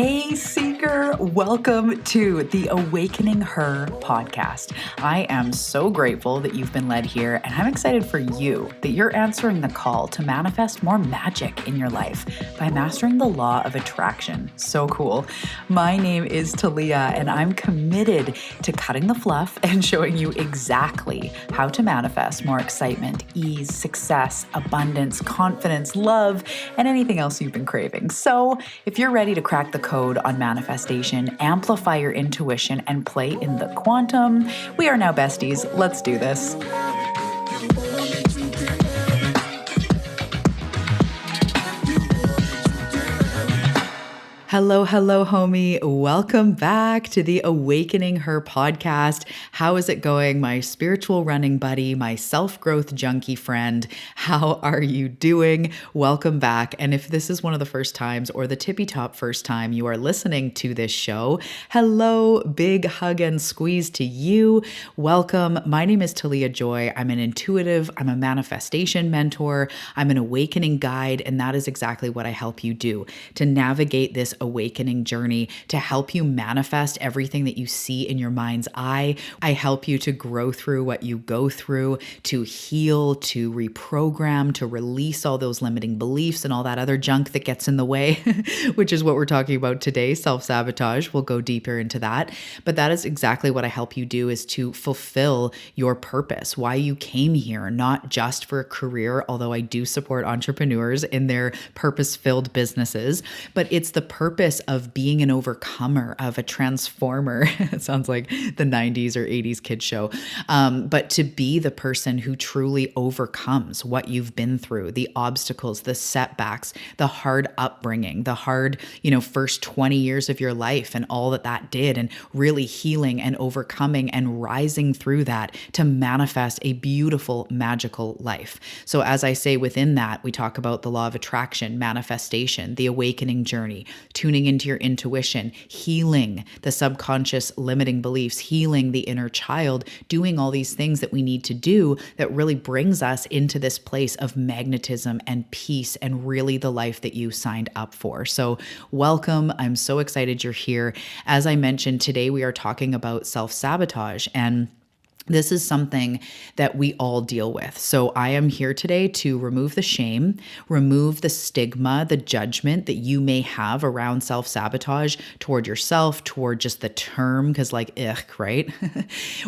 Hey, Seeker, welcome to the Awakening Her podcast. I am so grateful that you've been led here, and I'm excited for you that you're answering the call to manifest more magic in your life by mastering the law of attraction. So cool. My name is Talia, and I'm committed to cutting the fluff and showing you exactly how to manifest more excitement, ease, success, abundance, confidence, love, and anything else you've been craving. So if you're ready to crack the code on manifestation, amplify your intuition, and play in the quantum, we are now besties. Let's do this. Hello, homie. Welcome back to the Awakening Her podcast. How is it going, my spiritual running buddy, my self-growth junkie friend? How are you doing? Welcome back. And if this is one of the first times or the tippy top first time you are listening to this show, hello, big hug and squeeze to you. Welcome. My name is Talia Joy. I'm an intuitive, I'm a manifestation mentor, I'm an awakening guide, and that is exactly what I help you do, to navigate this awakening journey, to help you manifest everything that you see in your mind's eye. I help you to grow through what you go through, to heal, to reprogram, to release all those limiting beliefs and all that other junk that gets in the way, which is what we're talking about today, self-sabotage. We'll go deeper into that. But that is exactly what I help you do, is to fulfill your purpose, why you came here, not just for a career, although I do support entrepreneurs in their purpose-filled businesses, but it's the purpose of being an overcomer, of a transformer. It sounds like the 90s or 80s kids show. But to be the person who truly overcomes what you've been through, the obstacles, the setbacks, the hard upbringing, the hard, first 20 years of your life and all that did, and really healing and overcoming and rising through that to manifest a beautiful, magical life. So as I say within that, we talk about the law of attraction, manifestation, the awakening journey, tuning into your intuition, healing the subconscious limiting beliefs, healing the inner child, doing all these things that we need to do that really brings us into this place of magnetism and peace and really the life that you signed up for. So welcome. I'm so excited you're here. As I mentioned, today we are talking about self-sabotage, and this is something that we all deal with. So I am here today to remove the shame, remove the stigma, the judgment that you may have around self-sabotage toward yourself, toward just the term, because right?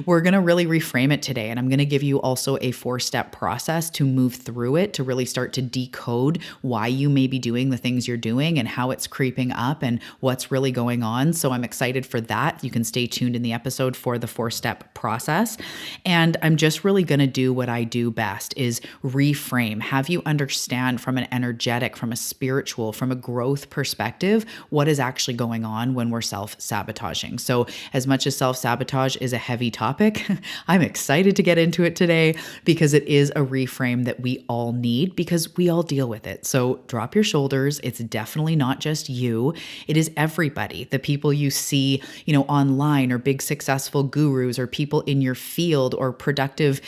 We're going to really reframe it today. And I'm going to give you also a 4-step process to move through it, to really start to decode why you may be doing the things you're doing and how it's creeping up and what's really going on. So I'm excited for that. You can stay tuned in the episode for the 4-step process. And I'm just really going to do what I do best, is reframe, have you understand from an energetic, from a spiritual, from a growth perspective, what is actually going on when we're self-sabotaging. So as much as self-sabotage is a heavy topic, I'm excited to get into it today because it is a reframe that we all need, because we all deal with it. So drop your shoulders. It's definitely not just you. It is everybody. The people you see, online, or big successful gurus, or people in your field, or productive,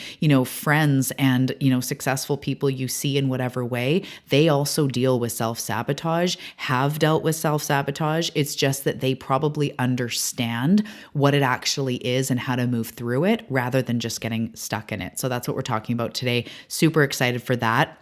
friends and, successful people you see in whatever way, they also deal with self-sabotage, have dealt with self-sabotage. It's just that they probably understand what it actually is and how to move through it rather than just getting stuck in it. So that's what we're talking about today. Super excited for that.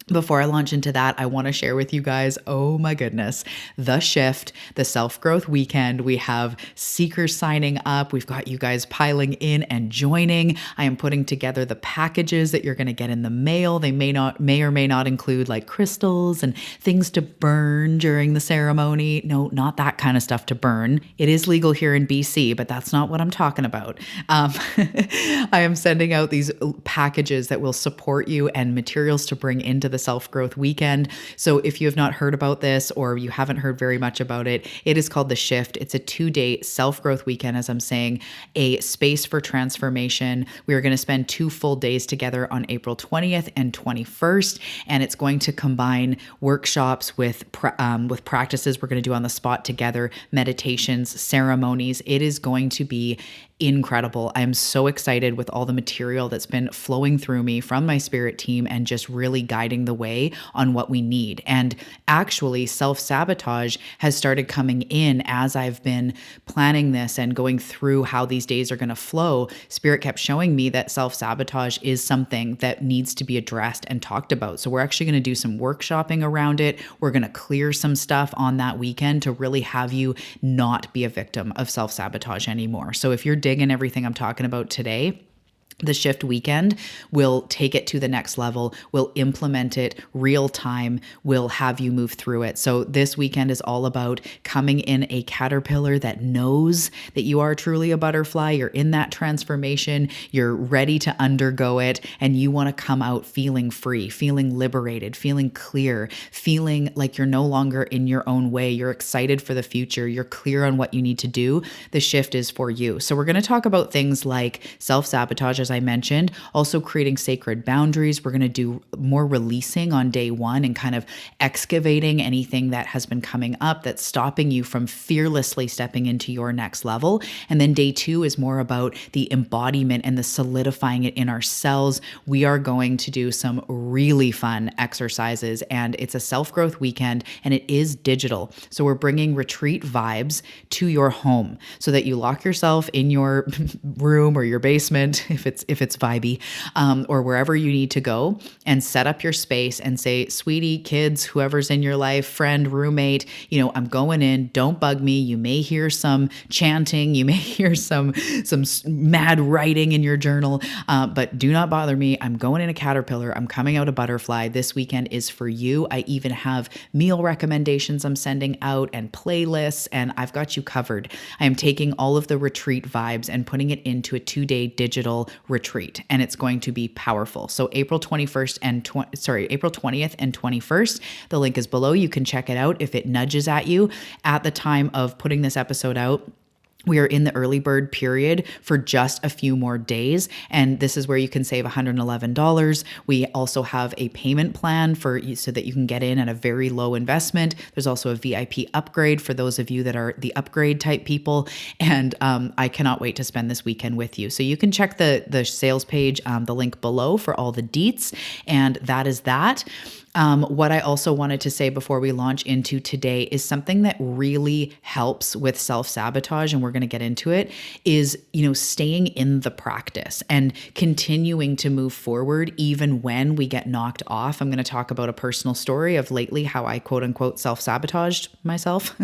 Before I launch into that, I want to share with you guys, oh my goodness, the shift, the self-growth weekend. We have seekers signing up. We've got you guys piling in and joining. I am putting together the packages that you're going to get in the mail. They may or may not include like crystals and things to burn during the ceremony. No, not that kind of stuff to burn. It is legal here in BC, but that's not what I'm talking about. I am sending out these packages that will support you and materials to bring into the self-growth weekend. So if you have not heard about this, or you haven't heard very much about it, it is called The Shift. It's a 2-day self-growth weekend, as I'm saying, a space for transformation. We are going to spend 2 full days together on April 20th and 21st, and it's going to combine workshops with practices we're going to do on the spot together, meditations, ceremonies. It is going to be incredible. I'm so excited with all the material that's been flowing through me from my spirit team and just really guiding the way on what we need. And actually, self-sabotage has started coming in as I've been planning this and going through how these days are going to flow. Spirit kept showing me that self-sabotage is something that needs to be addressed and talked about. So we're actually going to do some workshopping around it. We're going to clear some stuff on that weekend to really have you not be a victim of self-sabotage anymore. So if you're digging everything I'm talking about today, the shift weekend will take it to the next level, will implement it real time, will have you move through it. So this weekend is all about coming in a caterpillar that knows that you are truly a butterfly. You're in that transformation, you're ready to undergo it, and you want to come out feeling free, feeling liberated, feeling clear, feeling like you're no longer in your own way. You're excited for the future. You're clear on what you need to do. The shift is for you. So we're going to talk about things like self-sabotage, as I mentioned, also creating sacred boundaries. We're going to do more releasing on day one and kind of excavating anything that has been coming up that's stopping you from fearlessly stepping into your next level. And then day two is more about the embodiment and the solidifying it in our cells. We are going to do some really fun exercises, and it's a self-growth weekend and it is digital. So we're bringing retreat vibes to your home so that you lock yourself in your room or your basement if it's vibey, or wherever you need to go, and set up your space and say, sweetie, kids, whoever's in your life, friend, roommate, I'm going in, don't bug me. You may hear some chanting, you may hear some mad writing in your journal, but do not bother me. I'm going in a caterpillar. I'm coming out a butterfly. This weekend is for you. I even have meal recommendations I'm sending out and playlists, and I've got you covered. I am taking all of the retreat vibes and putting it into a 2-day digital retreat, and it's going to be powerful. So April 20th and 21st, the link is below. You can check it out if it nudges at you. At the time of putting this episode out, we are in the early bird period for just a few more days, and this is where you can save $111. We also have a payment plan so that you can get in at a very low investment. There's also a VIP upgrade for those of you that are the upgrade type people, and I cannot wait to spend this weekend with you. So you can check the sales page, the link below for all the deets, and that is that. What I also wanted to say before we launch into today is something that really helps with self-sabotage, and we're going to get into it, is, staying in the practice and continuing to move forward even when we get knocked off. I'm going to talk about a personal story of lately how I quote unquote self-sabotaged myself.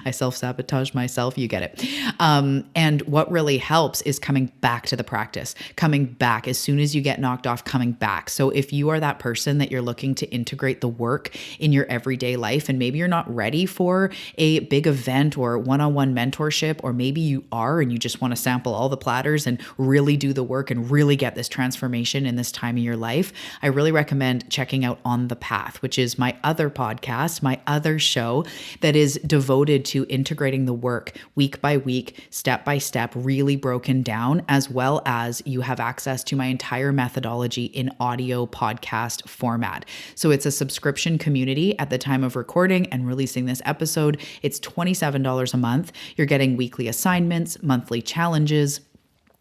I self-sabotaged myself, you get it. And what really helps is coming back to the practice, coming back as soon as you get knocked off, coming back. So if you are that person that you're looking to integrate the work in your everyday life, and maybe you're not ready for a big event or one-on-one mentorship, or maybe you are and you just want to sample all the platters and really do the work and really get this transformation in this time of your life, I really recommend checking out On the Path, which is my other podcast, my other show that is devoted to integrating the work week by week, step by step, really broken down, as well as you have access to my entire methodology in audio podcast format. So it's a subscription community at the time of recording and releasing this episode. It's $27 a month. You're getting weekly assignments, monthly challenges,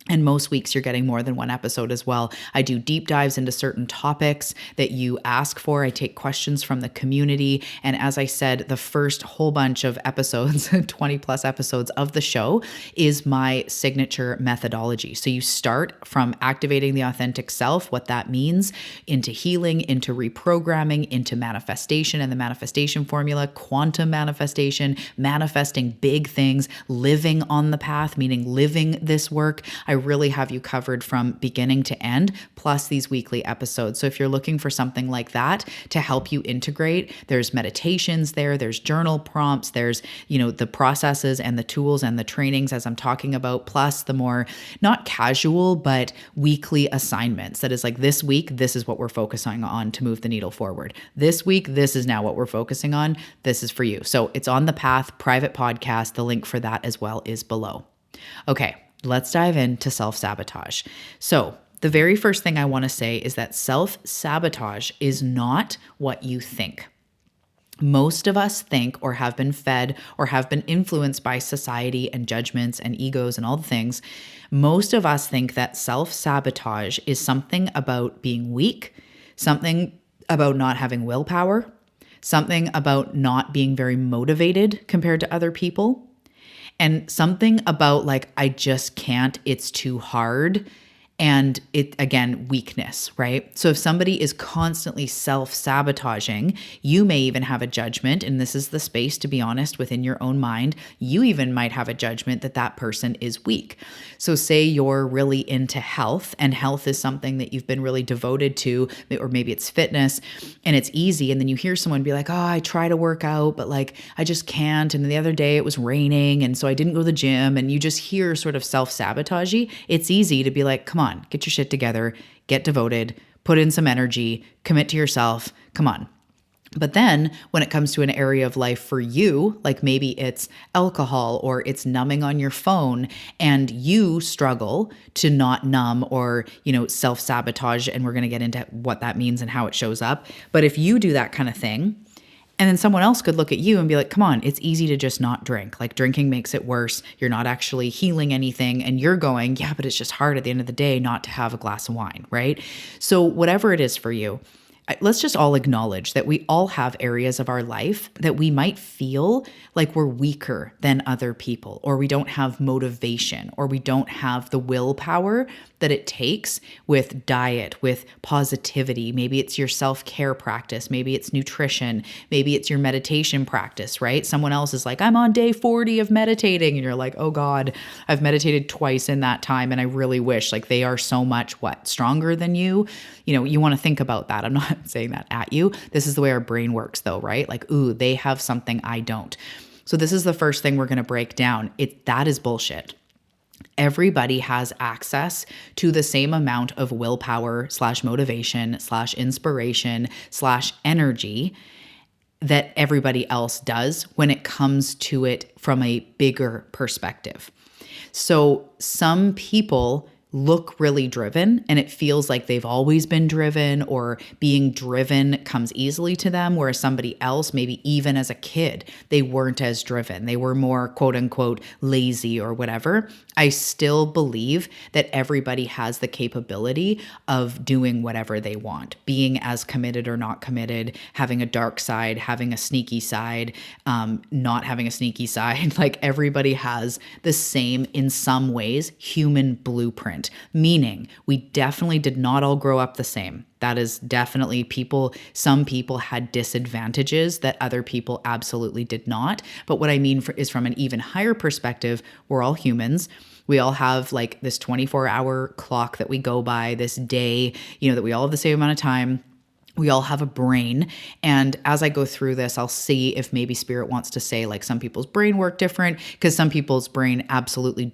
and most weeks you're getting more than one episode as well. I do deep dives into certain topics that you ask for. I take questions from the community. And as I said, the first whole bunch of episodes, 20 plus episodes of the show, is my signature methodology. So you start from activating the authentic self, what that means, into healing, into reprogramming, into manifestation and the manifestation formula, quantum manifestation, manifesting big things, living on the path, meaning living this work. I really have you covered from beginning to end, plus these weekly episodes. So if you're looking for something like that to help you integrate, there's meditations there's journal prompts, there's, the processes and the tools and the trainings as I'm talking about, plus the more not casual, but weekly assignments. That is like, this week, this is what we're focusing on to move the needle forward. This week, this is now what we're focusing on. This is for you. So it's On the Path, private podcast. The link for that as well is below. Okay. Let's dive into self-sabotage. So the very first thing I want to say is that self-sabotage is not what you think. Most of us think, or have been fed, or have been influenced by society and judgments and egos and all the things. Most of us think that self-sabotage is something about being weak, something about not having willpower, something about not being very motivated compared to other people, and something about like, I just can't, it's too hard. And it, again, weakness, right? So if somebody is constantly self-sabotaging, you may even have a judgment, and this is the space to be honest within your own mind. You even might have a judgment that that person is weak. So say you're really into health, and health is something that you've been really devoted to, or maybe it's fitness, and it's easy. And then you hear someone be like, oh, I try to work out, but like, I just can't. And the other day it was raining, and so I didn't go to the gym. And you just hear sort of self-sabotagey. It's easy to be like, come on, get your shit together, get devoted, put in some energy, commit to yourself, come on. But then when it comes to an area of life for you, like maybe it's alcohol or it's numbing on your phone, and you struggle to not numb or, self-sabotage, and we're going to get into what that means and how it shows up. But if you do that kind of thing, and then someone else could look at you and be like, come on, it's easy to just not drink. Like drinking makes it worse. You're not actually healing anything. And you're going, yeah, but it's just hard at the end of the day not to have a glass of wine, right? So whatever it is for you, let's just all acknowledge that we all have areas of our life that we might feel like we're weaker than other people, or we don't have motivation, or we don't have the willpower that it takes with diet, with positivity. Maybe it's your self-care practice. Maybe it's nutrition. Maybe it's your meditation practice, right? Someone else is like, I'm on day 40 of meditating. And you're like, oh God, I've meditated twice in that time. And I really wish, like, they are so much stronger than you. You want to think about that. I'm not saying that at you. This is the way our brain works though, right? Like, ooh, they have something I don't. So this is the first thing we're going to break down. That is bullshit. Everybody has access to the same amount of willpower / motivation / inspiration / energy that everybody else does when it comes to it from a bigger perspective. So some people look really driven, and it feels like they've always been driven, or being driven comes easily to them, whereas somebody else, maybe even as a kid, they weren't as driven. They were more quote unquote lazy or whatever. I still believe that everybody has the capability of doing whatever they want, being as committed or not committed, having a dark side, having a sneaky side, not having a sneaky side. Like everybody has the same, in some ways, human blueprint. Meaning we definitely did not all grow up the same. That is definitely some people had disadvantages that other people absolutely did not. But what I mean is from an even higher perspective, we're all humans. We all have like this 24-hour clock that we go by, this day, that we all have the same amount of time. We all have a brain. And as I go through this, I'll see if maybe spirit wants to say like some people's brain work different, because some people's brain absolutely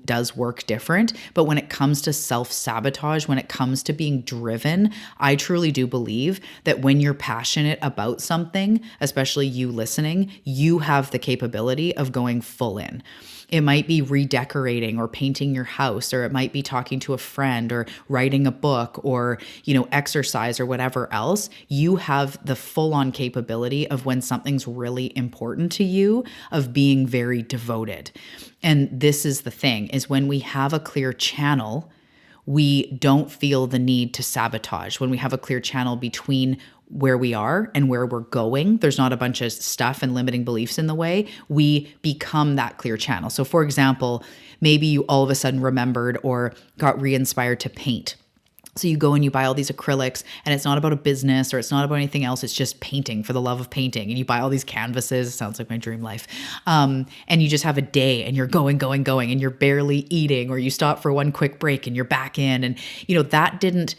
does work different. But when it comes to self-sabotage, when it comes to being driven, I truly do believe that when you're passionate about something, especially you listening, you have the capability of going full in. It might be redecorating or painting your house, or it might be talking to a friend or writing a book or, exercise or whatever else. You have the full-on capability of, when something's really important to you, of being very devoted. And this is the thing, is when we have a clear channel, we don't feel the need to sabotage. When we have a clear channel between where we are and where we're going, there's not a bunch of stuff and limiting beliefs in the way, we become that clear channel. So for example, maybe you all of a sudden remembered or got re-inspired to paint. So you go and you buy all these acrylics, and it's not about a business or it's not about anything else. It's just painting for the love of painting. And you buy all these canvases. Sounds like my dream life. And you just have a day and you're going, and you're barely eating, or you stop for one quick break and you're back in. And, that didn't,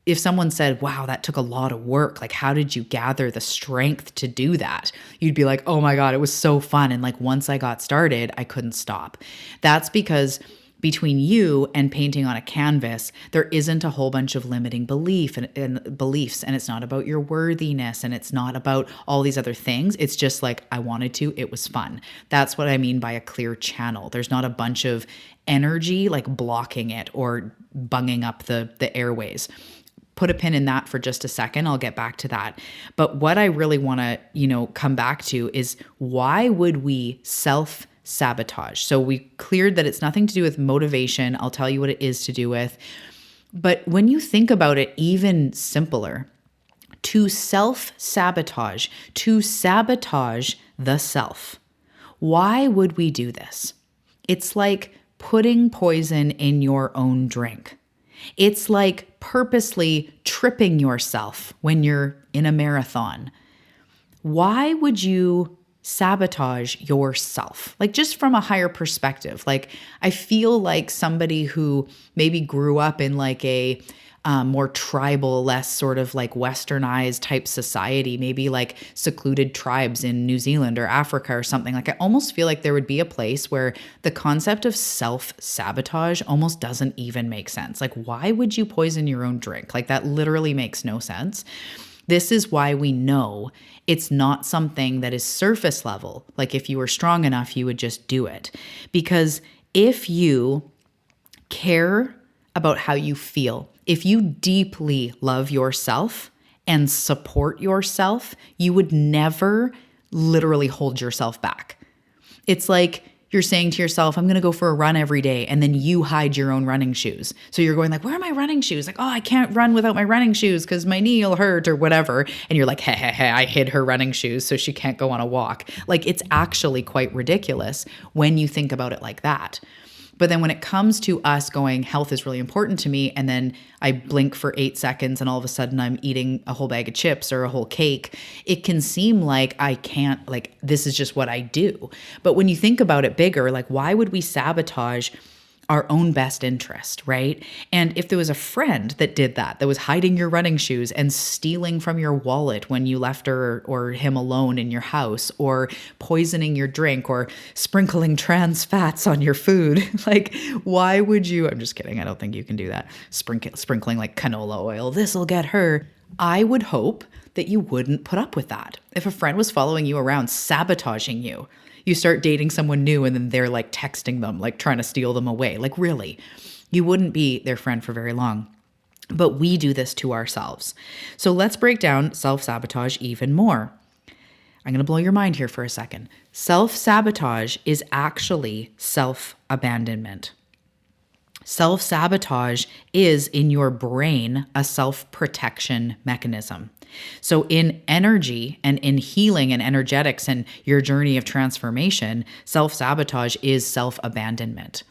if someone said, wow, that took a lot of work, like, how did you gather the strength to do that? You'd be like, oh my God, it was so fun. And like, once I got started, I couldn't stop. That's because between you and painting on a canvas, there isn't a whole bunch of limiting beliefs, and it's not about your worthiness, and it's not about all these other things. It's just like, I wanted to, it was fun. That's what I mean by a clear channel. There's not a bunch of energy like blocking it or bunging up the airways. put a pin in that for just a second. I'll get back to that. But what I really want to, come back to is, why would we self-sabotage? So we cleared that it's nothing to do with motivation. I'll tell you what it is to do with. But when you think about it even simpler, to self-sabotage, to sabotage the self. Why would we do this? It's like putting poison in your own drink. It's like purposely tripping yourself when you're in a marathon. Why would you sabotage yourself? Like, just from a higher perspective. Like, I feel like somebody who maybe grew up in like a more tribal, less sort of like westernized type society, maybe like secluded tribes in New Zealand or Africa or something. Like, I almost feel like there would be a place where the concept of self-sabotage almost doesn't even make sense. Like, why would you poison your own drink? Like, that literally makes no sense. This is why we know it's not something that is surface level. Like, if you were strong enough, you would just do it. Because if you care about how you feel, if you deeply love yourself and support yourself, you would never literally hold yourself back. It's like you're saying to yourself, I'm going to go for a run every day. And then you hide your own running shoes. So you're going like, where are my running shoes? Like, oh, I can't run without my running shoes because my knee will hurt or whatever. And you're like, hey, I hid her running shoes so she can't go on a walk. Like, it's actually quite ridiculous when you think about it like that. But then when it comes to us going, health is really important to me, and then I blink for 8 seconds and all of a sudden I'm eating a whole bag of chips or a whole cake, it can seem like I can't, like, this is just what I do. But when you think about it bigger, like, why would we sabotage our own best interest, right? And if there was a friend that did that was hiding your running shoes and stealing from your wallet when you left her or him alone in your house, or poisoning your drink, or sprinkling trans fats on your food, like, why would you? I'm just kidding. I don't think you can do that. Sprinkling like canola oil. This'll get her. I would hope that you wouldn't put up with that. If a friend was following you around, sabotaging you, you start dating someone new and then they're like texting them, like trying to steal them away. Like, really, you wouldn't be their friend for very long. But we do this to ourselves. So let's break down self-sabotage even more. I'm going to blow your mind here for a second. Self-sabotage is actually self-abandonment. Self-sabotage is, in your brain, a self-protection mechanism. So in energy and in healing and energetics and your journey of transformation, self-sabotage is self-abandonment.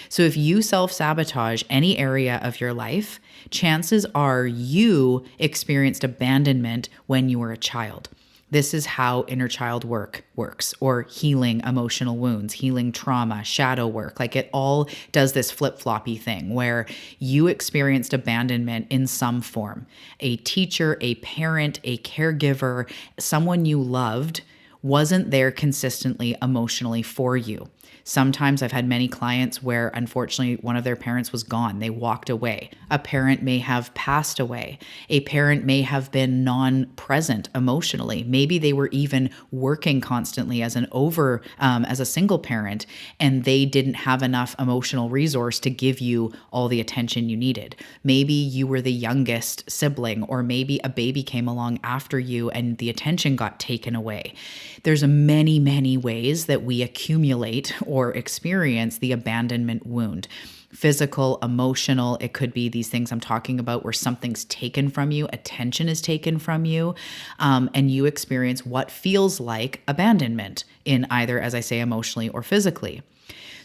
So if you self-sabotage any area of your life, chances are you experienced abandonment when you were a child. This is how inner child work works, or healing emotional wounds, healing trauma, shadow work. Like, it all does this flip-floppy thing where you experienced abandonment in some form. A teacher, a parent, a caregiver, someone you loved wasn't there consistently emotionally for you. Sometimes I've had many clients where, unfortunately, one of their parents was gone. They walked away. A parent may have passed away. A parent may have been non-present emotionally. Maybe they were even working constantly as a single parent, and they didn't have enough emotional resource to give you all the attention you needed. Maybe you were the youngest sibling, or maybe a baby came along after you and the attention got taken away. There's many, many ways that we accumulate or experience the abandonment wound. Physical, emotional, it could be these things I'm talking about where something's taken from you, attention is taken from you, and you experience what feels like abandonment in either, as I say, emotionally or physically.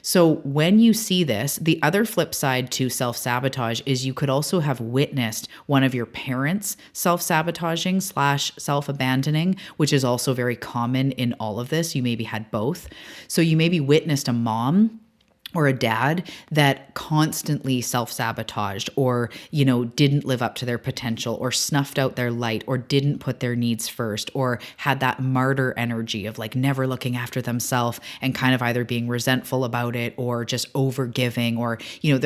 So when you see this, the other flip side to self-sabotage is you could also have witnessed one of your parents self-sabotaging / self-abandoning, which is also very common in all of this. You maybe had both. So you maybe witnessed a mom or a dad that constantly self-sabotaged, or, didn't live up to their potential, or snuffed out their light, or didn't put their needs first, or had that martyr energy of like never looking after themselves and kind of either being resentful about it or just over giving, or,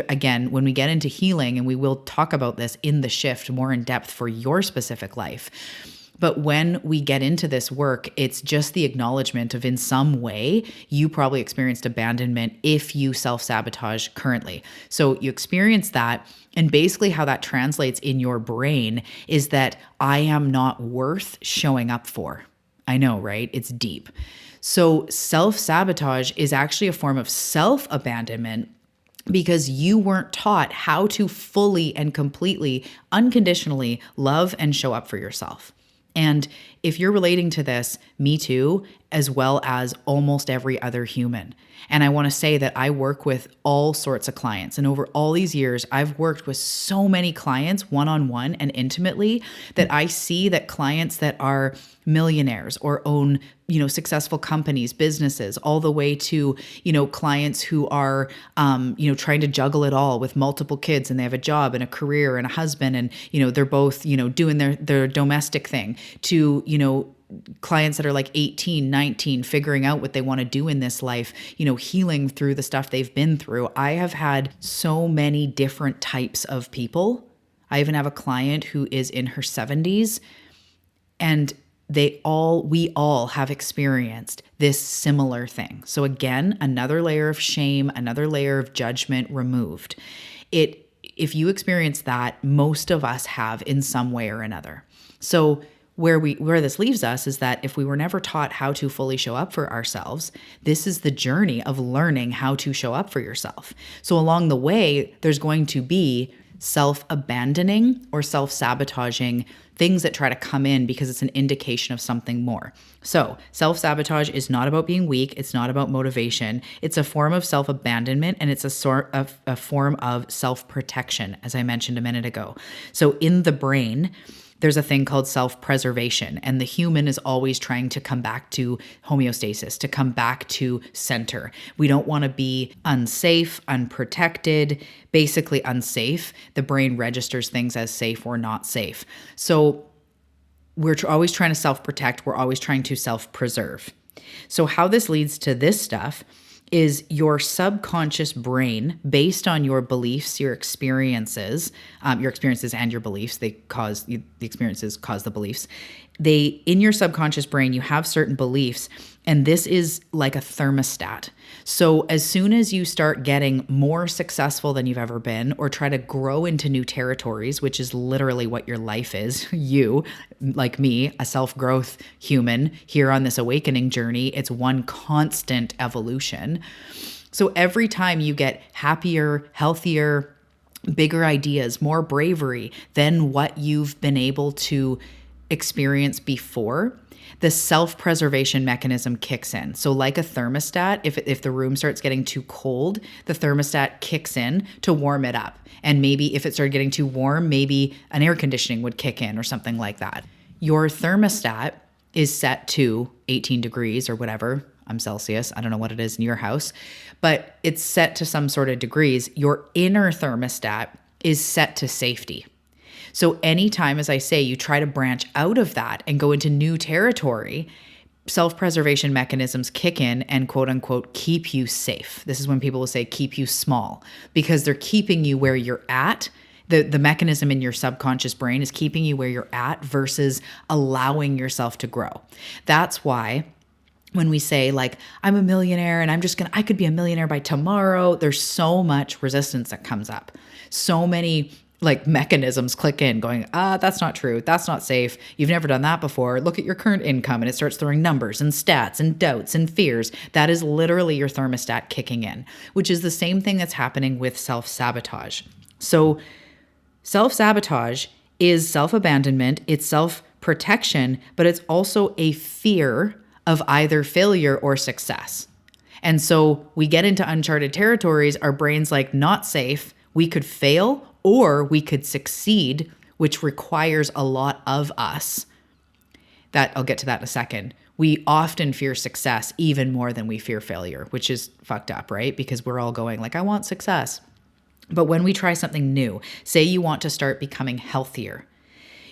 again, when we get into healing, and we will talk about this in the shift more in depth for your specific life. But when we get into this work, it's just the acknowledgement of, in some way, you probably experienced abandonment if you self-sabotage currently. So you experience that. And basically how that translates in your brain is that I am not worth showing up for. I know, right? It's deep. So self-sabotage is actually a form of self-abandonment because you weren't taught how to fully and completely, unconditionally love and show up for yourself. And if you're relating to this, me too, as well as almost every other human. And I want to say that I work with all sorts of clients. And over all these years, I've worked with so many clients one-on-one and intimately that I see that clients that are millionaires or own, successful companies, businesses, all the way to, clients who are, trying to juggle it all with multiple kids, and they have a job and a career and a husband, and, they're both, doing their domestic thing, to, clients that are like 18, 19, figuring out what they want to do in this life, healing through the stuff they've been through. I have had so many different types of people. I even have a client who is in her 70s, and we all have experienced this similar thing. So again, another layer of shame, another layer of judgment removed. If you experience that, most of us have in some way or another. So where this leaves us is that if we were never taught how to fully show up for ourselves, this is the journey of learning how to show up for yourself. So along the way, there's going to be self-abandoning or self-sabotaging things that try to come in because it's an indication of something more. So self-sabotage is not about being weak. It's not about motivation. It's a form of self-abandonment, and it's a form of self-protection, as I mentioned a minute ago. So in the brain, there's a thing called self-preservation, and the human is always trying to come back to homeostasis, to come back to center. We don't want to be unsafe, unprotected, basically unsafe. The brain registers things as safe or not safe. So we're always trying to self-protect. We're always trying to self-preserve. So how this leads to this stuff is your subconscious brain, based on your beliefs, your experiences and your beliefs. The experiences cause the beliefs. In your subconscious brain, you have certain beliefs, and this is like a thermostat. So as soon as you start getting more successful than you've ever been, or try to grow into new territories, which is literally what your life is, you, like me, a self-growth human here on this awakening journey, it's one constant evolution. So every time you get happier, healthier, bigger ideas, more bravery than what you've been able to experience before, the self-preservation mechanism kicks in. So like a thermostat, if the room starts getting too cold, the thermostat kicks in to warm it up. And maybe if it started getting too warm, maybe an air conditioning would kick in or something like that. Your thermostat is set to 18 degrees or whatever. I'm Celsius. I don't know what it is in your house, but it's set to some sort of degrees. Your inner thermostat is set to safety. So anytime, as I say, you try to branch out of that and go into new territory, self-preservation mechanisms kick in and quote unquote keep you safe. This is when people will say keep you small, because they're keeping you where you're at. The mechanism in your subconscious brain is keeping you where you're at versus allowing yourself to grow. That's why when we say like, I'm a millionaire and I could be a millionaire by tomorrow, there's so much resistance that comes up. So many like mechanisms click in going, that's not true. That's not safe. You've never done that before. Look at your current income. And it starts throwing numbers and stats and doubts and fears. That is literally your thermostat kicking in, which is the same thing that's happening with self-sabotage. So self-sabotage is self-abandonment. It's self-protection, but it's also a fear of either failure or success. And so we get into uncharted territories. Our brain's like, not safe. We could fail or we could succeed, which requires a lot of us. I'll get to that in a second. We often fear success even more than we fear failure, which is fucked up, right? Because we're all going like, I want success. But when we try something new, say you want to start becoming healthier,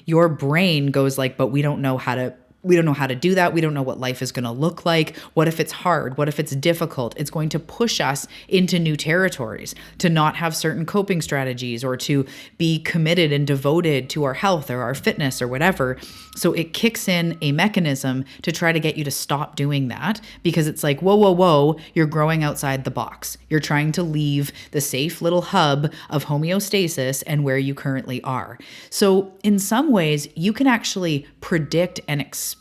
your brain goes like, but we don't know how to We don't know how to do that. We don't know what life is going to look like. What if it's hard? What if it's difficult? It's going to push us into new territories, to not have certain coping strategies or to be committed and devoted to our health or our fitness or whatever. So it kicks in a mechanism to try to get you to stop doing that, because it's like, whoa, whoa, whoa, you're growing outside the box. You're trying to leave the safe little hub of homeostasis and where you currently are. So in some ways, you can actually predict and expect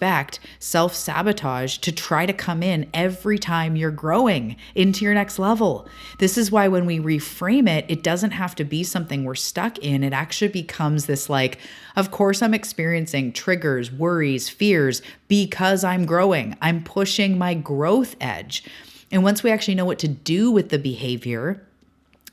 self-sabotage to try to come in every time you're growing into your next level. This is why when we reframe it, it doesn't have to be something we're stuck in. It actually becomes this like, of course I'm experiencing triggers, worries, fears because I'm growing. I'm pushing my growth edge. And once we actually know what to do with the behavior,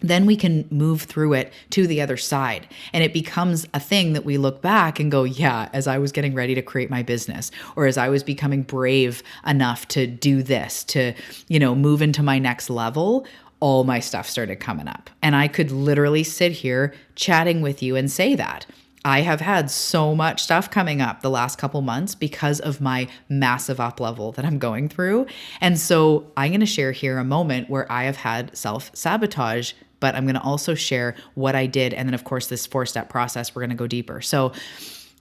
then we can move through it to the other side. And it becomes a thing that we look back and go, yeah, as I was getting ready to create my business, or as I was becoming brave enough to do this, to, move into my next level, all my stuff started coming up. And I could literally sit here chatting with you and say that. I have had so much stuff coming up the last couple months because of my massive up level that I'm going through. And so I'm going to share here a moment where I have had self-sabotage, but I'm going to also share what I did. And then of course, this 4-step process, we're going to go deeper. So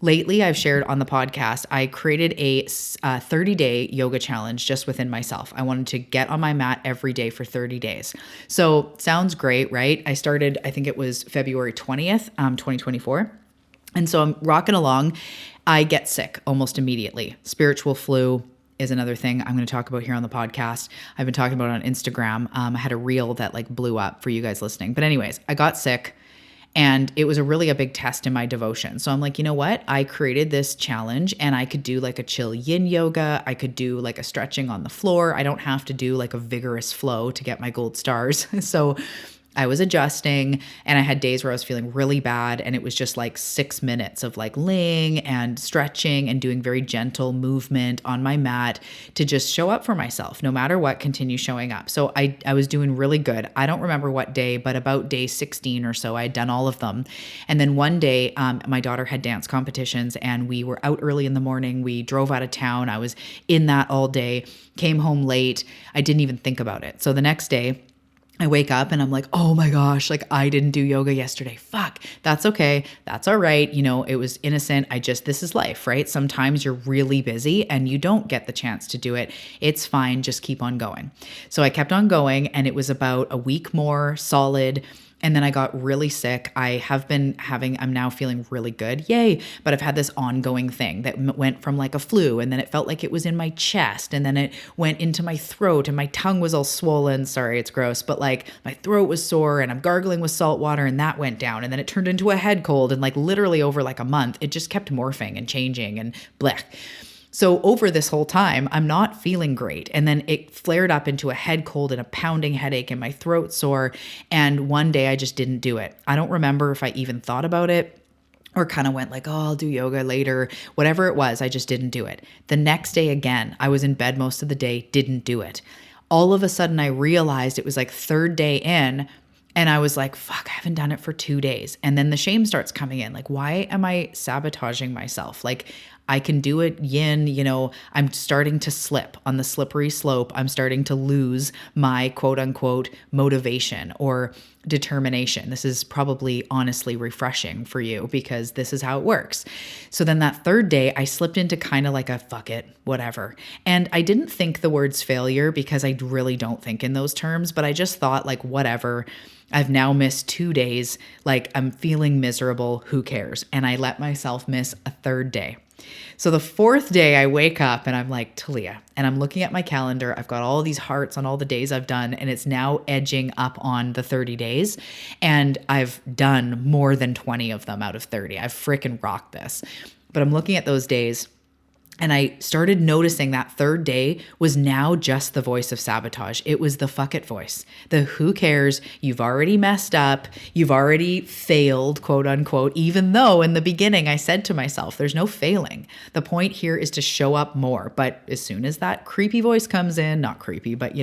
lately I've shared on the podcast, I created a 30-day yoga challenge just within myself. I wanted to get on my mat every day for 30 days. So sounds great, right? I started, I think it was February 20th, 2024. And so I'm rocking along. I get sick almost immediately. Spiritual flu is another thing I'm going to talk about here on the podcast. I've been talking about it on Instagram. I had a reel that like blew up for you guys listening. But anyways, I got sick and it was a big test in my devotion. So I'm like, you know what? I created this challenge and I could do like a chill yin yoga. I could do like a stretching on the floor. I don't have to do like a vigorous flow to get my gold stars. So I was adjusting and I had days where I was feeling really bad, and it was just like 6 minutes of like laying and stretching and doing very gentle movement on my mat to just show up for myself, no matter what, continue showing up. So I was doing really good. I don't remember what day, but about day 16 or so, I had done all of them. And then one day, my daughter had dance competitions and we were out early in the morning. We drove out of town. I was in that all day, came home late. I didn't even think about it. So the next day, I wake up and I'm like, oh my gosh, like I didn't do yoga yesterday. Fuck, that's okay. That's all right. It was innocent. This is life, right? Sometimes you're really busy and you don't get the chance to do it. It's fine. Just keep on going. So I kept on going and it was about a week more solid. And then I got really sick. I'm now feeling really good. Yay. But I've had this ongoing thing that went from like a flu, and then it felt like it was in my chest, and then it went into my throat and my tongue was all swollen. Sorry, it's gross, but like my throat was sore and I'm gargling with salt water and that went down. And then it turned into a head cold, and like literally over like a month, it just kept morphing and changing and blech. So over this whole time, I'm not feeling great. And then it flared up into a head cold and a pounding headache and my throat sore. And one day I just didn't do it. I don't remember if I even thought about it or kind of went like, oh, I'll do yoga later. Whatever it was, I just didn't do it. The next day again, I was in bed most of the day, didn't do it. All of a sudden I realized it was like 3rd day in, and I was like, fuck, I haven't done it for 2 days. And then the shame starts coming in. Like, why am I sabotaging myself? Like, I can do it yin, I'm starting to slip on the slippery slope. I'm starting to lose my quote unquote motivation or determination. This is probably honestly refreshing for you because this is how it works. So then that 3rd day, I slipped into kind of like a fuck it, whatever. And I didn't think the words failure because I really don't think in those terms, but I just thought like, whatever. I've now missed 2 days. Like I'm feeling miserable. Who cares? And I let myself miss a 3rd day. So the 4th day I wake up and I'm like, Talia, and I'm looking at my calendar. I've got all these hearts on all the days I've done, and it's now edging up on the 30 days. And I've done more than 20 of them out of 30. I've freaking rocked this. But I'm looking at those days, and I started noticing that 3rd day was now just the voice of sabotage. It was the fuck it voice. The who cares? You've already messed up. You've already failed, quote unquote, even though in the beginning I said to myself, there's no failing. The point here is to show up more. But as soon as that creepy voice comes in, not creepy, but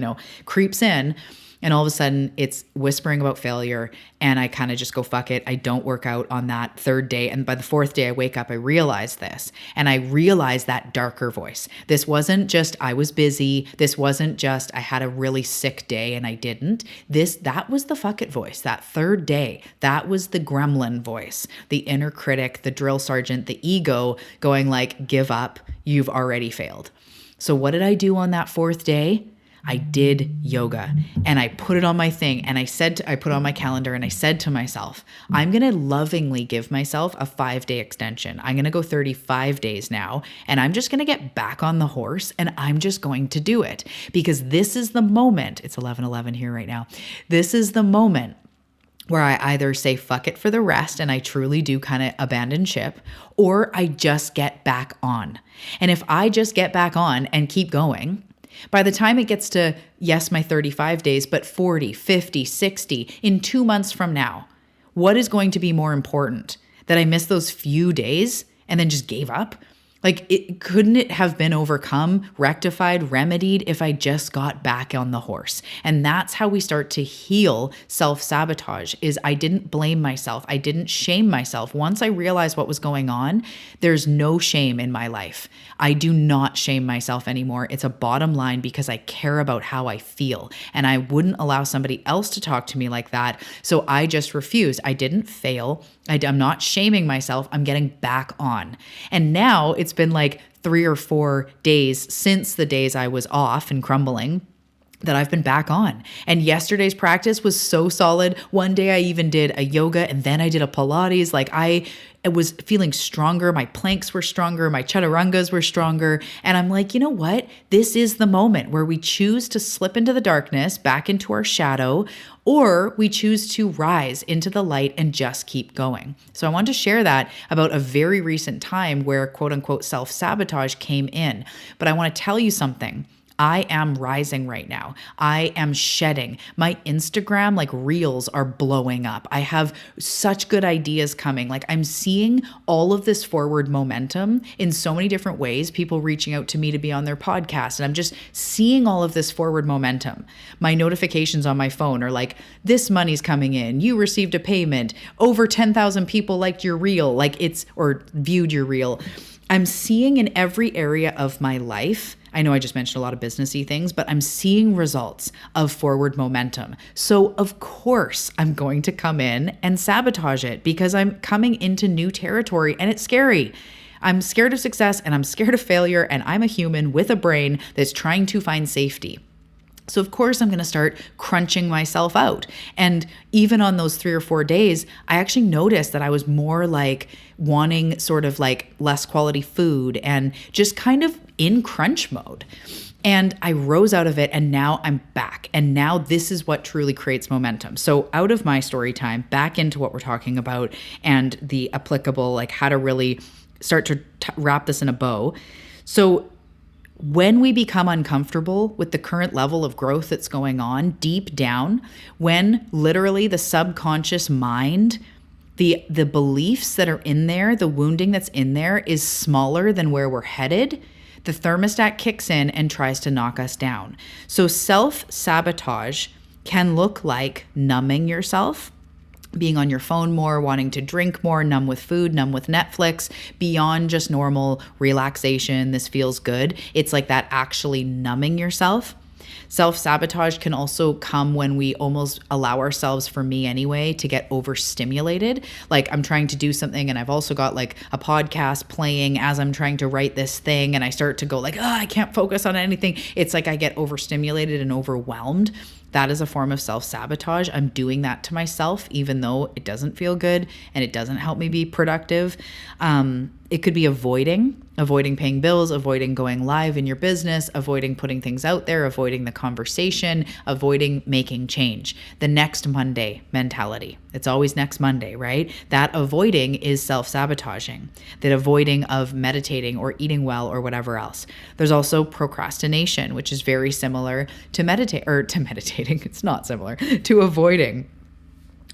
creeps in, And all of a sudden it's whispering about failure. And I kind of just go, fuck it. I don't work out on that third day. And by the fourth day I wake up, I realize this. And I realize that darker voice. This wasn't just I was busy. This wasn't just I had a really sick day and I didn't. That was the fuck it voice. That third day, that was the gremlin voice, the inner critic, the drill sergeant, the ego going like, give up. You've already failed. So what did I do on that fourth day? I did yoga and I put it on my thing and I put it on my calendar and I said to myself, I'm going to lovingly give myself a 5-day extension. I'm going to go 35 days now and I'm just going to get back on the horse and I'm just going to do it because this is the moment. It's 11:11 here right now. This is the moment where I either say fuck it for the rest and I truly do kind of abandon ship, or I just get back on. And if I just get back on and keep going, by the time it gets to, yes, my 35 days, but 40, 50, 60, in 2 months from now, what is going to be more important? That I missed those few days and then just gave up? Like, couldn't it have been overcome, rectified, remedied if I just got back on the horse? And that's how we start to heal self-sabotage, is I didn't blame myself. I didn't shame myself. Once I realized what was going on, there's no shame in my life. I do not shame myself anymore. It's a bottom line because I care about how I feel. And I wouldn't allow somebody else to talk to me like that. So I just refused. I didn't fail. I'm not shaming myself. I'm getting back on. And now it's been like 3 or 4 days since the days I was off and crumbling that I've been back on. And yesterday's practice was so solid. One day I even did a yoga and then I did a Pilates. Like I was feeling stronger. My planks were stronger. My chaturangas were stronger. And I'm like, you know what? This is the moment where we choose to slip into the darkness, back into our shadow, or we choose to rise into the light and just keep going. So I want to share that about a very recent time where quote unquote self-sabotage came in. But I want to tell you something. I am rising right now. I am shedding. My Instagram reels are blowing up. I have such good ideas coming. Like I'm seeing all of this forward momentum in so many different ways, people reaching out to me to be on their podcast. And I'm just seeing all of this forward momentum. My notifications on my phone are like, this money's coming in. You received a payment. Over 10,000 people liked your reel, or viewed your reel. I'm seeing in every area of my life, I know I just mentioned a lot of businessy things, but I'm seeing results of forward momentum. So of course I'm going to come in and sabotage it because I'm coming into new territory and it's scary. I'm scared of success and I'm scared of failure and I'm a human with a brain that's trying to find safety. So of course I'm going to start crunching myself out. And even on those 3 or 4 days, I actually noticed that I was more like wanting sort of like less quality food and just kind of in crunch mode. And I rose out of it and now I'm back. And now this is what truly creates momentum. So out of my story time, back into what we're talking about and the applicable, like how to really start to wrap this in a bow. So when we become uncomfortable with the current level of growth that's going on deep down, when literally the subconscious mind, the beliefs that are in there, the wounding that's in there is smaller than where we're headed, the thermostat kicks in and tries to knock us down. So self-sabotage can look like numbing yourself, being on your phone more, wanting to drink more, numb with food, numb with Netflix, beyond just normal relaxation, this feels good. It's like that actually numbing yourself. Self-sabotage can also come when we almost allow ourselves, for me anyway, to get overstimulated. Like I'm trying to do something and I've also got like a podcast playing as I'm trying to write this thing and I start to go like, I can't focus on anything. It's like I get overstimulated and overwhelmed. That is a form of self-sabotage. I'm doing that to myself, even though it doesn't feel good and it doesn't help me be productive. It could be avoiding paying bills, avoiding going live in your business, avoiding putting things out there, avoiding the conversation, avoiding making change. The next Monday mentality. It's always next Monday, right? That avoiding is self-sabotaging. That avoiding of meditating or eating well or whatever else. There's also procrastination, which is very similar to meditating. It's not similar to avoiding.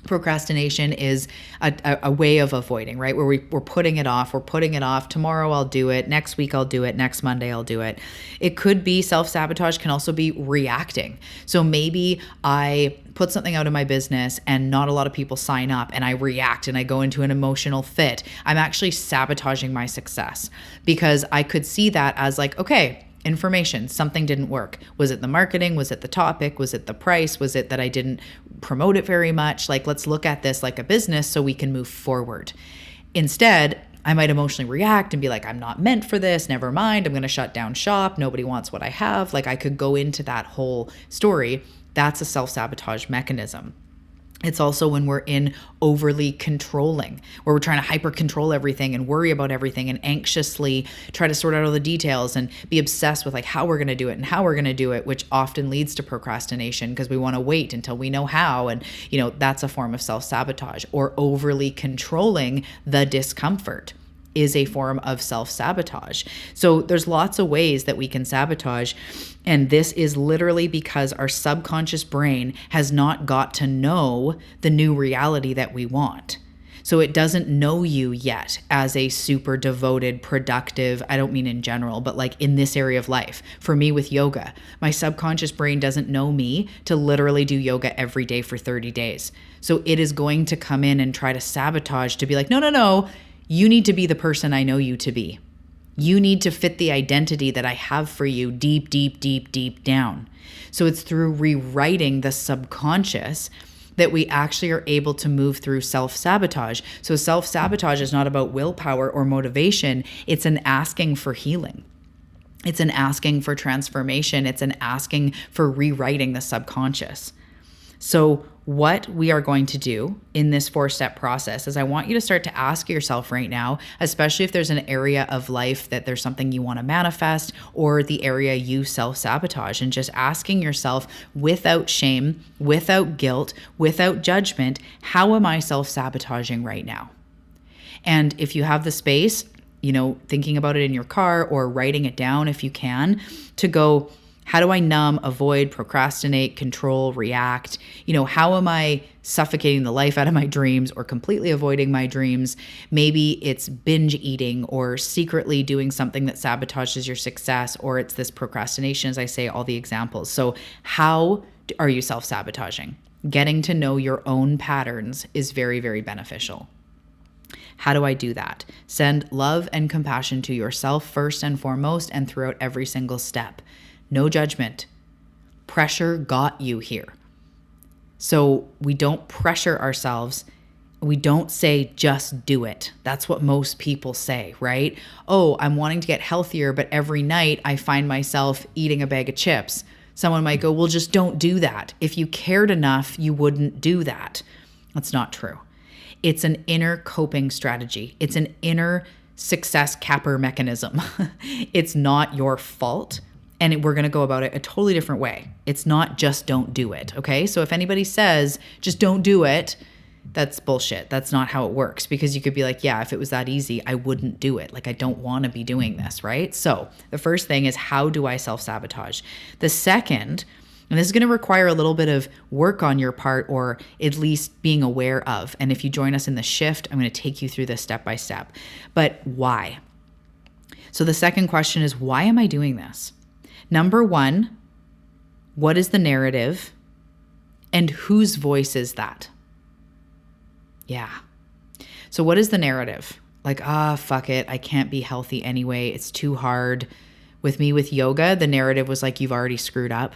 Procrastination is a way of avoiding, right? Where we're putting it off. We're putting it off. Tomorrow I'll do it. Next week I'll do it. Next Monday I'll do it. It could be self-sabotage, can also be reacting. So maybe I put something out in my business and not a lot of people sign up and I react and I go into an emotional fit. I'm actually sabotaging my success because I could see that as like, okay, information, something didn't work. Was it the marketing? Was it the topic? Was it the price? Was it that I didn't promote it very much? Like, let's look at this like a business so we can move forward. Instead, I might emotionally react and be like, I'm not meant for this. Never mind. I'm going to shut down shop. Nobody wants what I have. Like, I could go into that whole story. That's a self-sabotage mechanism. It's also when we're in overly controlling, where we're trying to hyper control everything and worry about everything and anxiously try to sort out all the details and be obsessed with like how we're going to do it and how we're going to do it, which often leads to procrastination because we want to wait until we know how. And, that's a form of self-sabotage. Or overly controlling the discomfort is a form of self-sabotage. So there's lots of ways that we can sabotage. And this is literally because our subconscious brain has not got to know the new reality that we want. So it doesn't know you yet as a super devoted, productive, I don't mean in general, but like in this area of life. For me with yoga, my subconscious brain doesn't know me to literally do yoga every day for 30 days. So it is going to come in and try to sabotage to be like, no. You need to be the person I know you to be. You need to fit the identity that I have for you deep, deep, deep, deep down. So it's through rewriting the subconscious that we actually are able to move through self-sabotage. So self-sabotage is not about willpower or motivation. It's an asking for healing. It's an asking for transformation. It's an asking for rewriting the subconscious. So what we are going to do in this 4-step process is I want you to start to ask yourself right now, especially if there's an area of life that there's something you want to manifest or the area you self-sabotage, and just asking yourself without shame, without guilt, without judgment, how am I self-sabotaging right now? And if you have the space, thinking about it in your car or writing it down if you can, to go, how do I numb, avoid, procrastinate, control, react? How am I suffocating the life out of my dreams or completely avoiding my dreams? Maybe it's binge eating or secretly doing something that sabotages your success, or it's this procrastination, as I say, all the examples. So how are you self-sabotaging? Getting to know your own patterns is very, very beneficial. How do I do that? Send love and compassion to yourself first and foremost and throughout every single step. No judgment. Pressure got you here. So we don't pressure ourselves. We don't say, just do it. That's what most people say, right? Oh, I'm wanting to get healthier, but every night I find myself eating a bag of chips. Someone might go, well, just don't do that. If you cared enough, you wouldn't do that. That's not true. It's an inner coping strategy. It's an inner success capper mechanism. It's not your fault. And we're going to go about it a totally different way. It's not just don't do it, okay? So if anybody says, just don't do it, that's bullshit. That's not how it works, because you could be like, yeah, if it was that easy, I wouldn't do it. Like, I don't want to be doing this, right? So the first thing is, how do I self-sabotage? The second, and this is going to require a little bit of work on your part, or at least being aware of. And if you join us in the shift, I'm going to take you through this step by step. But why? So the second question is, why am I doing this? Number one, what is the narrative and whose voice is that? Yeah. So what is the narrative? Like, fuck it. I can't be healthy anyway. It's too hard. With me with yoga, the narrative was like, you've already screwed up.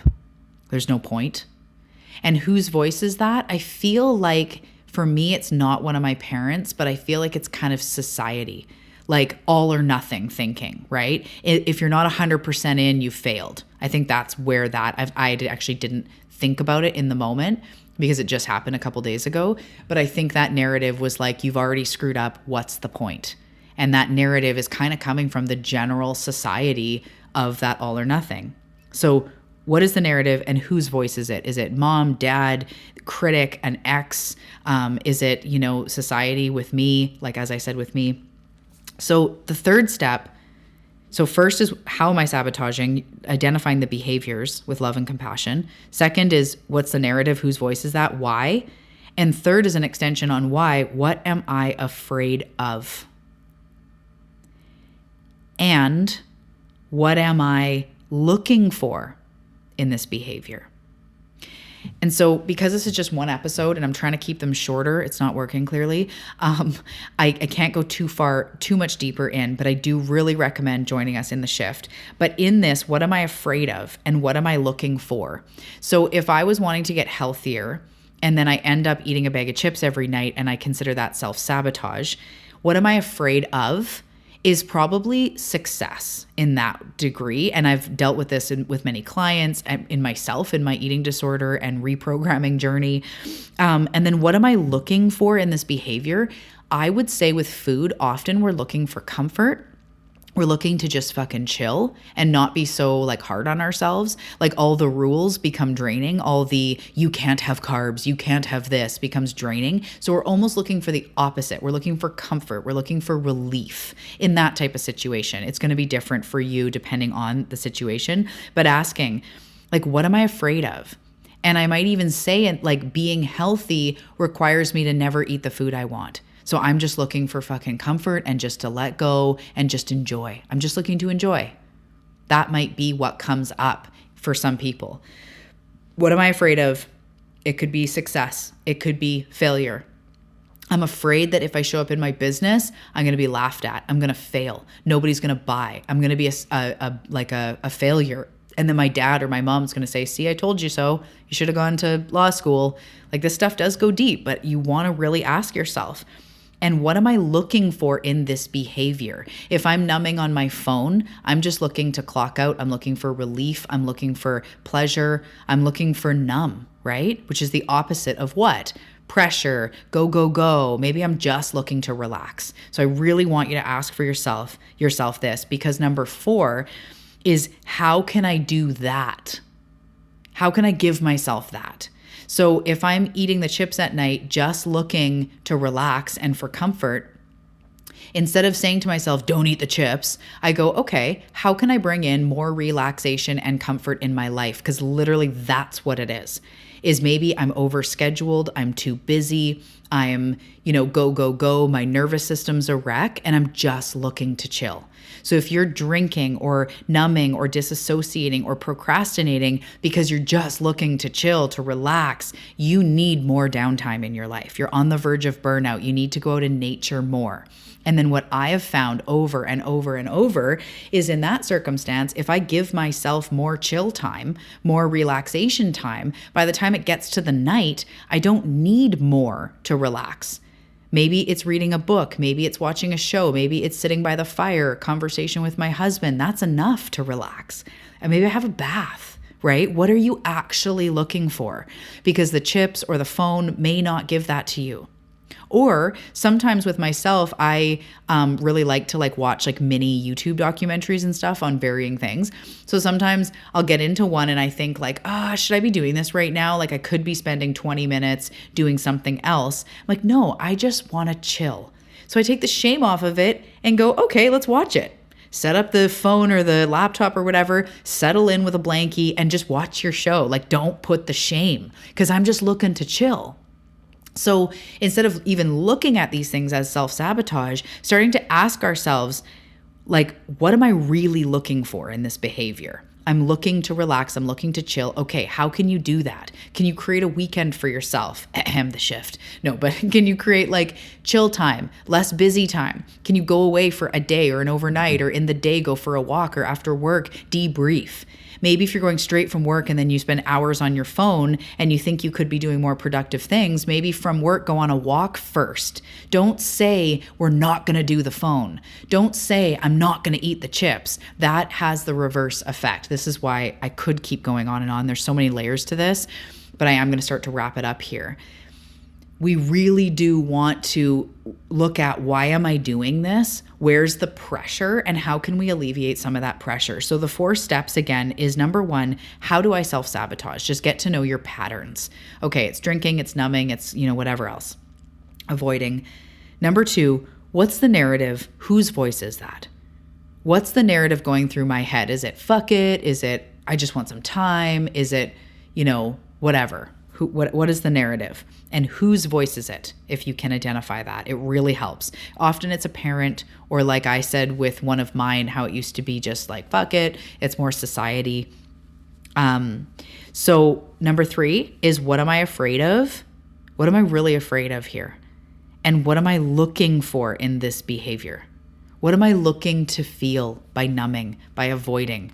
There's no point. And whose voice is that? I feel like for me, it's not one of my parents, but I feel like it's kind of society. Like all or nothing thinking, right? If you're not 100% in, you failed. I think that's where I actually didn't think about it in the moment because it just happened a couple days ago. But I think that narrative was like, you've already screwed up. What's the point? And that narrative is kind of coming from the general society of that all or nothing. So what is the narrative and whose voice is it? Is it mom, dad, critic, an ex? Is it, society with me? Like, as I said, with me. So the third step, so first is, how am I sabotaging? Identifying the behaviors with love and compassion. Second is, what's the narrative? Whose voice is that? Why? And third is an extension on why. What am I afraid of? And what am I looking for in this behavior? And so because this is just one episode and I'm trying to keep them shorter, it's not working clearly. I can't go too much deeper in, but I do really recommend joining us in the shift. But in this, what am I afraid of and what am I looking for? So if I was wanting to get healthier and then I end up eating a bag of chips every night and I consider that self-sabotage, what am I afraid of? Is probably success in that degree. And I've dealt with this with many clients, in myself, in my eating disorder and reprogramming journey. And then what am I looking for in this behavior? I would say with food, often we're looking for comfort. We're looking to just fucking chill and not be so like hard on ourselves. Like all the rules become draining. All the you can't have carbs, you can't have this becomes draining. So we're almost looking for the opposite. We're looking for comfort. We're looking for relief in that type of situation. It's going to be different for you depending on the situation, but asking like, what am I afraid of? And I might even say like being healthy requires me to never eat the food I want. So I'm just looking for fucking comfort and just to let go and just enjoy. I'm just looking to enjoy. That might be what comes up for some people. What am I afraid of? It could be success. It could be failure. I'm afraid that if I show up in my business, I'm going to be laughed at. I'm going to fail. Nobody's going to buy. I'm going to be a failure. And then my dad or my mom's going to say, see, I told you so. You should have gone to law school. Like this stuff does go deep, but you want to really ask yourself, and what am I looking for in this behavior? If I'm numbing on my phone, I'm just looking to clock out. I'm looking for relief. I'm looking for pleasure. I'm looking for numb, right? Which is the opposite of what? Pressure, go, go, go. Maybe I'm just looking to relax. So I really want you to ask for yourself this, because number 4 is how can I do that? How can I give myself that? So if I'm eating the chips at night, just looking to relax and for comfort, instead of saying to myself, don't eat the chips, I go, okay, how can I bring in more relaxation and comfort in my life? Because literally that's what it is maybe I'm overscheduled, I'm too busy, I'm, go, go, go, my nervous system's a wreck, and I'm just looking to chill. So if you're drinking or numbing or disassociating or procrastinating because you're just looking to chill, to relax, you need more downtime in your life. You're on the verge of burnout. You need to go out in nature more. And then what I have found over and over and over is in that circumstance, if I give myself more chill time, more relaxation time, by the time it gets to the night, I don't need more to relax. Maybe it's reading a book. Maybe it's watching a show. Maybe it's sitting by the fire, conversation with my husband. That's enough to relax. And maybe I have a bath, right? What are you actually looking for? Because the chips or the phone may not give that to you. Or sometimes with myself, I really like to watch mini YouTube documentaries and stuff on varying things. So sometimes I'll get into one and I think should I be doing this right now? I could be spending 20 minutes doing something else. I'm like, no, I just want to chill. So I take the shame off of it and go, okay, let's watch it. Set up the phone or the laptop or whatever, settle in with a blankie and just watch your show. Don't put the shame, because I'm just looking to chill. So instead of even looking at these things as self-sabotage, starting to ask ourselves, what am I really looking for in this behavior? I'm looking to relax. I'm looking to chill. Okay, how can you do that? Can you create a weekend for yourself? Ahem, the shift. No, but can you create chill time, less busy time? Can you go away for a day or an overnight, or in the day go for a walk, or after work debrief? Maybe if you're going straight from work and then you spend hours on your phone and you think you could be doing more productive things, maybe from work, go on a walk first. Don't say we're not going to do the phone. Don't say I'm not going to eat the chips. That has the reverse effect. This is why I could keep going on and on. There's so many layers to this, but I am going to start to wrap it up here. We really do want to look at, why am I doing this? Where's the pressure, and how can we alleviate some of that pressure? So the 4 steps again is, number 1, how do I self-sabotage? Just get to know your patterns. Okay, it's drinking, it's numbing, it's, whatever else. Avoiding. Number 2, what's the narrative? Whose voice is that? What's the narrative going through my head? Is it fuck it? Is it I just want some time? Is it, whatever? What is the narrative? And whose voice is it? If you can identify that, it really helps. Often it's a parent, or like I said with one of mine, how it used to be just like, fuck it, it's more society. So number 3 is, what am I afraid of? What am I really afraid of here? And what am I looking for in this behavior? What am I looking to feel by numbing, by avoiding?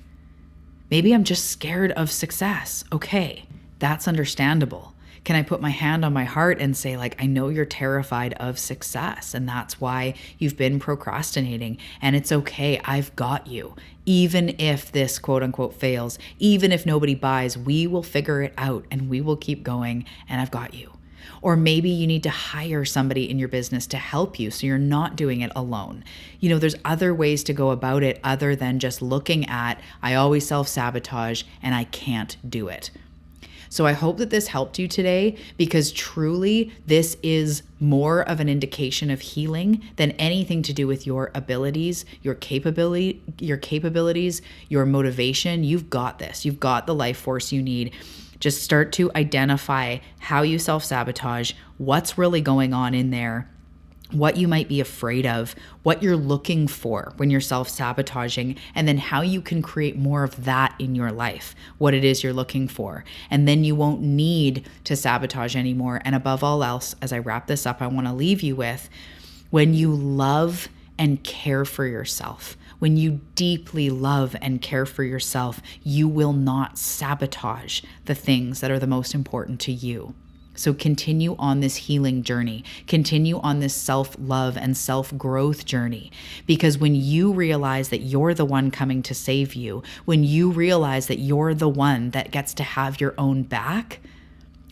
Maybe I'm just scared of success. Okay, that's understandable. Can I put my hand on my heart and say, like, I know you're terrified of success, and that's why you've been procrastinating, and it's okay, I've got you. Even if this quote unquote fails, even if nobody buys, we will figure it out and we will keep going, and I've got you. Or maybe you need to hire somebody in your business to help you so you're not doing it alone. There's other ways to go about it other than just looking at, I always self-sabotage and I can't do it. So I hope that this helped you today, because truly this is more of an indication of healing than anything to do with your abilities, your capabilities, your motivation. You've got this. You've got the life force you need. Just start to identify how you self-sabotage, what's really going on in there, what you might be afraid of, what you're looking for when you're self-sabotaging, and then how you can create more of that in your life, what it is you're looking for. And then you won't need to sabotage anymore. And above all else, as I wrap this up, I want to leave you with, when you love and care for yourself, when you deeply love and care for yourself, you will not sabotage the things that are the most important to you. So continue on this healing journey, continue on this self-love and self-growth journey, because when you realize that you're the one coming to save you, when you realize that you're the one that gets to have your own back,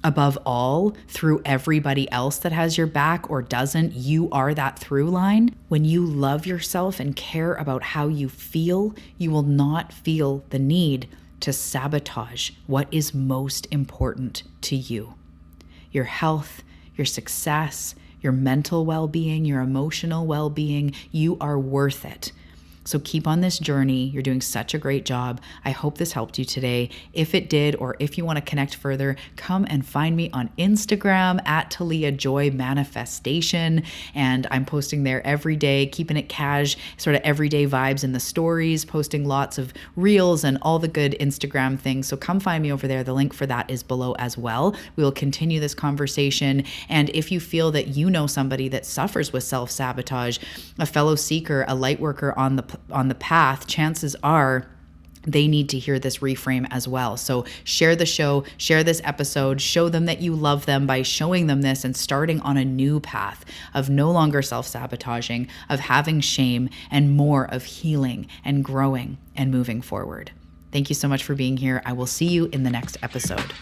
above all, through everybody else that has your back or doesn't, you are that through line. When you love yourself and care about how you feel, you will not feel the need to sabotage what is most important to you. Your health, your success, your mental well-being, your emotional well-being, you are worth it. So keep on this journey. You're doing such a great job. I hope this helped you today. If it did, or if you want to connect further, come and find me on Instagram at Talia Joy Manifestation. And I'm posting there every day, keeping it cash, sort of everyday vibes in the stories, posting lots of reels and all the good Instagram things. So come find me over there. The link for that is below as well. We will continue this conversation. And if you feel that you know somebody that suffers with self-sabotage, a fellow seeker, a light worker on the path, chances are they need to hear this reframe as well. So share the show, share this episode, show them that you love them by showing them this and starting on a new path of no longer self-sabotaging, of having shame, and more of healing and growing and moving forward. Thank you so much for being here. I will see you in the next episode.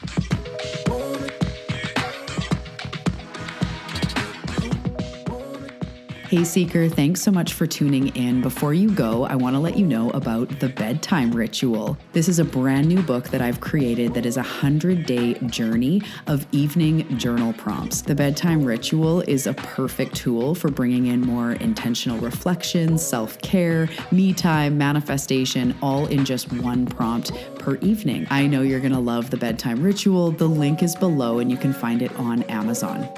Hey Seeker, thanks so much for tuning in. Before you go, I want to let you know about The Bedtime Ritual. This is a brand new book that I've created that is a 100-day journey of evening journal prompts. The Bedtime Ritual is a perfect tool for bringing in more intentional reflection, self-care, me time, manifestation, all in just one prompt per evening. I know you're going to love The Bedtime Ritual. The link is below and you can find it on Amazon.